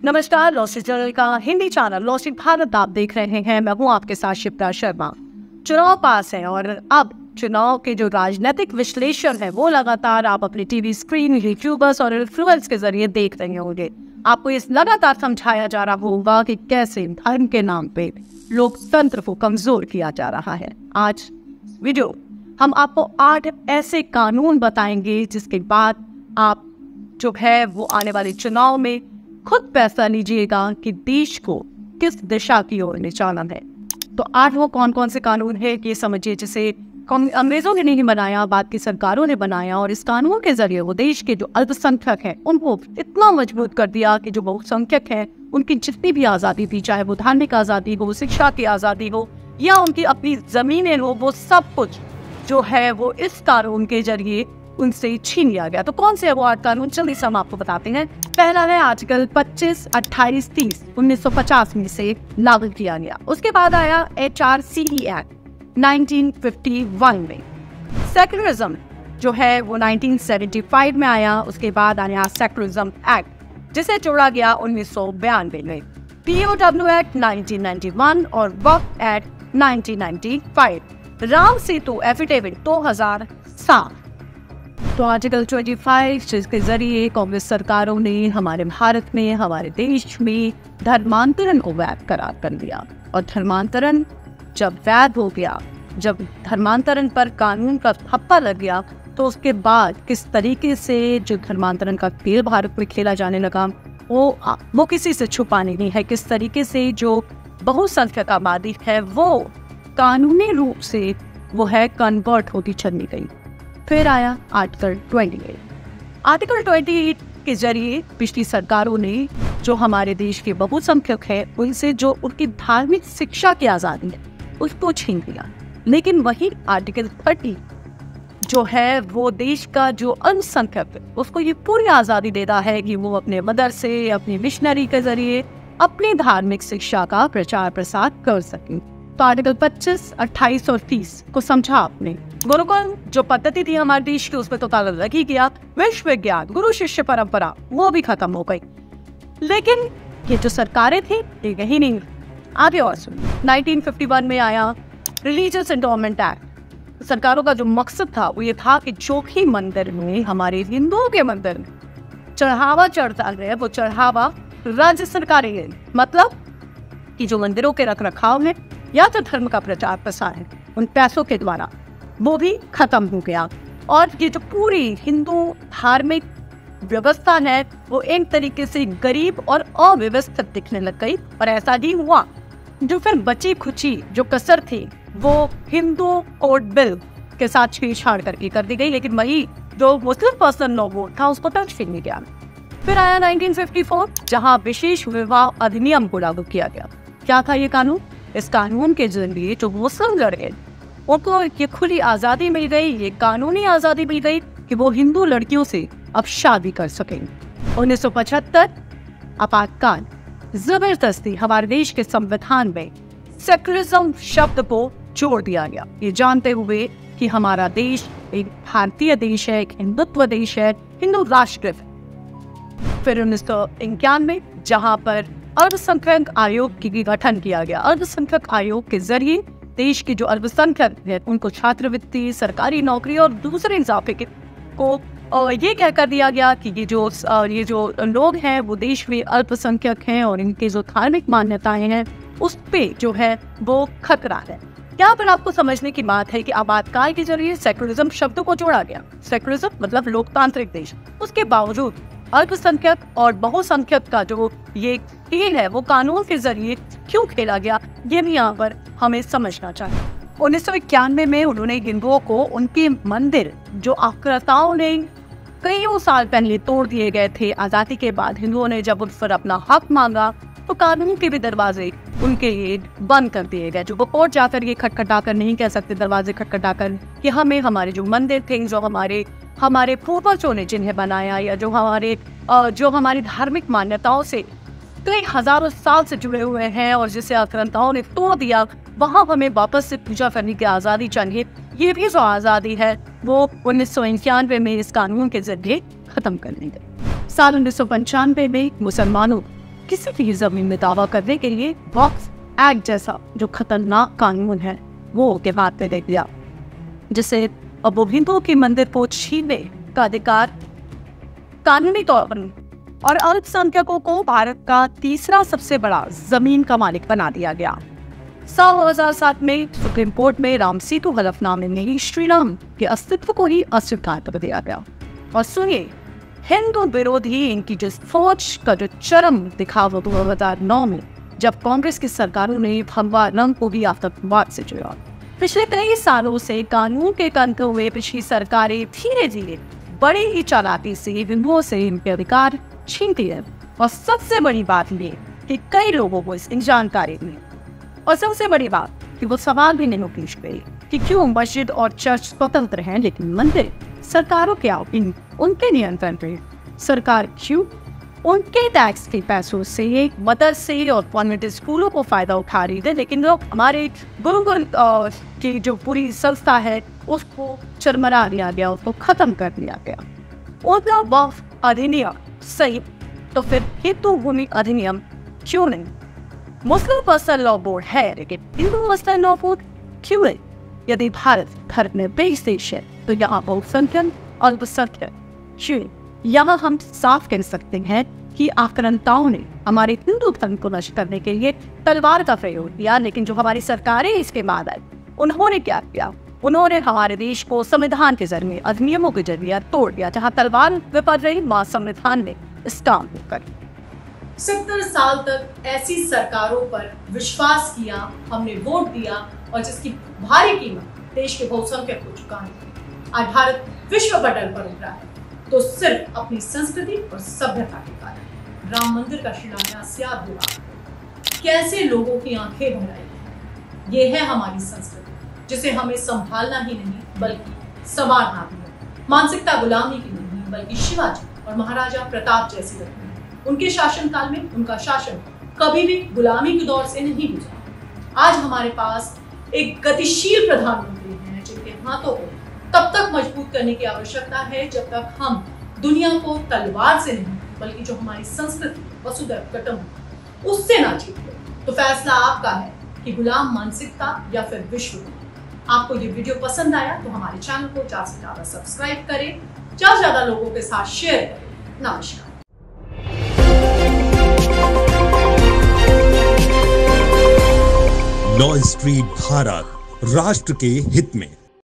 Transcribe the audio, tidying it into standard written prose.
नमस्कार, lossy channel का Hindi channel lossy Bharat आप देख रहे हैं। मैं हूं आपके साथ शिप्रा शर्मा। चुनाव पास है और अब चुनाव के जो राजनीतिक विश्लेषण है वो लगातार आप अपनी टीवी स्क्रीन, यूट्यूबर्स और इन्फ्लुएंस के जरिए देख रहे होंगे। आपको इस लगातार समझाया जा रहा होगा कि कैसे धर्म के नाम पे लोकतंत्र को कमजोर किया जा रहा है। आज वीडियो हम आपको 8 ऐसे कानून बताएंगे जिसके बाद आप जो है वो आने वाले चुनाव में खुद फैसला लीजिएगा कि देश को किस दिशा की ओर ले जाना है। तो 8 वो कौन कौन से कानून है ये समझिए, जिसे अंग्रेजों ने नहीं बनाया, बाद की सरकारों ने बनाया और इस कानून के जरिए वो देश के जो अल्पसंख्यक हैं उनको इतना मजबूत कर दिया कि जो बहुसंख्यक हैं उनकी जितनी भी आज़ादी थी, चाहे वो धार्मिक आज़ादी हो, शिक्षा की आज़ादी हो या उनकी अपनी ज़मीनें हो, वो सब कुछ जो है वो इस कानून के जरिए उनसे छीन लिया गया। तो कौन से वो 8 कानून, जल्दी से हम आपको बताते हैं। पहला है आर्टिकल 25, 28, 30 1950 में से लागू किया गया। उसके बाद आया HRCE एक्ट 1951 में। सेक्युलरिज्म जो है वो 1975 में आया। उसके बाद आया सेक्युलरिज्म एक्ट जिसे जोड़ा गया 1992 में। POW एक्ट 1991 और वक्फ एक्ट 1995। राम सेतु एफिडेविट 2007। तो आर्टिकल 25 जिसके जरिए कांग्रेस सरकारों ने हमारे भारत में, हमारे देश में धर्मांतरण को वैध करार कर दिया। और धर्मांतरण जब वैध हो गया, जब धर्मांतरण पर कानून का ठप्पा लग गया, तो उसके बाद किस तरीके से जो धर्मांतरण का खेल भारत में खेला जाने लगा वो किसी से छुपा नहीं है। किस तरीके से जो बहुसंख्यक आबादी है वो कानूनी रूप से वो है कन्वर्ट होती चली गई। फिर आया आर्टिकल 28। आर्टिकल 28 के जरिए पिछली सरकारों ने जो हमारे देश के बहुसंख्यक है उनसे जो उनकी धार्मिक शिक्षा की आज़ादी है उसको छीन लिया। लेकिन वही आर्टिकल 30 जो है वो देश का जो अल्पसंख्यक है उसको ये पूरी आज़ादी देता है कि वो अपने मदरसे, अपने मिशनरी के जरिए अपनी धार्मिक शिक्षा का प्रचार प्रसार कर सकें। तो आर्टिकल 25, 28 और 30 को समझा आपने। गुरुकुल जो पद्धति थी हमारे देश की उसमें तो ताला लग ही गया। विश्वविज्ञान, गुरु शिष्य परंपरा वो भी खत्म हो गई। लेकिन ये जो सरकारें थी ये यही नहीं। आगे और सुन, 1951 में आया रिलीजियस एंडोमेंट एक्ट। सरकारों का जो मकसद था वो ये था कि जो भी मंदिर में, हमारे हिंदुओं के मंदिर में चढ़ावा चढ़ता है वो चढ़ावा राज्य सरकारें है। मतलब कि जो मंदिरों के रख रखाव है या जो धर्म का प्रचार प्रसार है उन पैसों के द्वारा वो भी खत्म हो गया। और ये जो पूरी हिंदू धार्मिक व्यवस्था है वो एक तरीके से गरीब और अव्यवस्थित दिखने लग गई। और ऐसा ही हुआ जो फिर बची खुची जो कसर थी वो हिंदू कोड बिल के साथ छेड़छाड़ करके कर दी गई। लेकिन वही जो मुस्लिम पर्सनल लॉ बोर्ड था उसको टच नहीं गया। फिर आया 1954 जहाँ विशेष विवाह अधिनियम को लागू किया गया। क्या था ये कानून? इस कानून के जरिए जो मुस्लिम लड़के उनको ये खुली आज़ादी मिल गई, ये कानूनी आज़ादी मिल गई कि वो हिंदू लड़कियों से अब शादी कर सकेंगे। 1975 आपातकाल, जबरदस्ती हमारे देश के संविधान में सेक्युलरिज्म शब्द को जोड़ दिया गया, ये जानते हुए कि हमारा देश एक भारतीय देश है, एक हिंदुत्व देश है, हिंदू राष्ट्र है। फिर 1991 जहाँ पर अल्पसंख्यक आयोग की गठन किया गया। अल्पसंख्यक आयोग के जरिए देश के जो अल्पसंख्यक है उनको छात्रवृत्ति, सरकारी नौकरी और दूसरे इजाफे को ये कह कर दिया गया कि ये जो लोग हैं वो देश में अल्पसंख्यक हैं और इनके जो धार्मिक मान्यताएं हैं उस पे जो है वो खतरा है। यहाँ पर आपको समझने की बात है कि आपातकाल के जरिए सेक्युलरिज्म शब्द को जोड़ा गया। सेक्युलरिज्म मतलब लोकतांत्रिक देश। उसके बावजूद अल्पसंख्यक और बहुसंख्यक का जो ये खेल है वो कानून के जरिए क्यों खेला गया ये भी यहाँ पर हमें समझना चाहिए। 1991 में उन्होंने हिंदुओं को उनके मंदिर जो आक्रांताओं ने कईयों साल पहले तोड़ दिए गए थे, आज़ादी के बाद हिंदुओं ने जब उन पर अपना हक मांगा तो कानून के भी दरवाजे उनके ये बंद कर दिए गए। जो वो कोर्ट जाकर ये खटखटा कर नहीं कह सकते, दरवाजे खटखटा कर कि हमें हमारे जो मंदिर थे, जो हमारे पूर्वजों ने जिन्हें बनाया या जो हमारी धार्मिक मान्यताओं से कई हजारों साल से जुड़े हुए हैं और जिसे आक्रांताओं ने तोड़ दिया, वहाँ हमें वापस से पूजा करने की आज़ादी चाहिए। ये भी जो आज़ादी है वो 1991 में इस कानून के जरिए खत्म करने गई। साल 1995 में मुसलमानों किसी भी जमीन में दावा करने के लिए वक्फ एक्ट जैसा जो खतरनाक कानून है वो के हाथ में दे दिया, जिसे अब हिंदुओं के मंदिर को छीनने का अधिकार कानूनी तौर पर और अल्पसंख्यकों को भारत का तीसरा सबसे बड़ा जमीन का मालिक बना दिया गया। साल 2007 में सुप्रीम कोर्ट में राम सेतु हलफनामे में ही श्री राम के अस्तित्व को ही अस्वीकार कर दिया गया। और सुनिए, हिंदू विरोधी इनकी जिस फौज का जो चरम दिखावा 2009 में जब कांग्रेस की सरकारों ने भगवा रंग को भी आतंकवाद से जोड़ा। पिछले कई सालों से कानून के कंठ हुए पिछली सरकारें धीरे धीरे बड़ी ही चालाकी से हिंदुओं से इनके अधिकार छीनती है। और सबसे बड़ी बात ये कि कई लोगों को इसकी जानकारी नहीं, और सबसे बड़ी बात कि वो सवाल भी नहीं पूछ गई कि क्यों मस्जिद और चर्च स्वतंत्र हैं लेकिन मंदिर सरकारों के उनके नियंत्रण पे। सरकार क्यों उनके टैक्स के पैसों से मदरसे और कॉन्वेंट स्कूलों को फायदा उठा रही है, लेकिन लोग हमारे गुरुकुल की जो पूरी संस्था है उसको चरमरा दिया गया, उसको खत्म कर दिया गया। उनका वक्फ अधिनियम सही, तो फिर हिंदू भूमि अधिनियम क्यों नहीं? मुस्लिम पर्सनल लॉ बोर्ड है लेकिन हिंदू पर्सनल लॉ बोर्ड क्यों नहीं? यदि भारत धर्मनिरपेक्ष देश है तो यहाँ बहुसंख्यक अल्पसंख्यक क्यों? यहाँ हम साफ कह सकते हैं कि आक्रांताओं ने हमारे हिंदू धर्म को नष्ट करने के लिए तलवार का प्रयोग किया, लेकिन जो हमारी सरकारें इसके बाद आई उन्होंने क्या किया? उन्होंने हमारे देश को संविधान के जरिए अधिनियमों के जरिए तोड़ दिया। जहाँ तलवार विपद रही वहाँ संविधान ने इस काम को कर 70 साल तक ऐसी सरकारों पर विश्वास किया, हमने वोट दिया और जिसकी भारी कीमत देश के बहुसंख्यक को चुकानी थी। आज भारत विश्व पटल पर उभरा है तो सिर्फ अपनी संस्कृति और सभ्यता के कारण। राम मंदिर का शिलान्यास याद होगा, कैसे लोगों की आंखें भर आई। ये है हमारी संस्कृति जिसे हमें संभालना ही नहीं बल्कि संवारना भी है। मानसिकता गुलामी की नहीं बल्कि शिवाजी और महाराजा प्रताप जैसी रखनी है। उनके शासनकाल में उनका शासन कभी भी गुलामी के दौर से नहीं गुजरा। आज हमारे पास एक गतिशील प्रधानमंत्री हैं जिनके हाथों को तब तक मजबूत करने की आवश्यकता है जब तक हम दुनिया को तलवार से नहीं बल्कि जो हमारी संस्कृति वसुधैव कुटुंबकम उससे ना जीते। तो फैसला आपका है कि गुलाम मानसिकता या फिर विश्व। आपको ये वीडियो पसंद आया तो हमारे चैनल को ज्यादा से ज्यादा सब्सक्राइब करें, ज्यादा से ज्यादा लोगों के साथ शेयर करें। नमस्कार। लॉ स्ट्रीट भारत, राष्ट्र के हित में।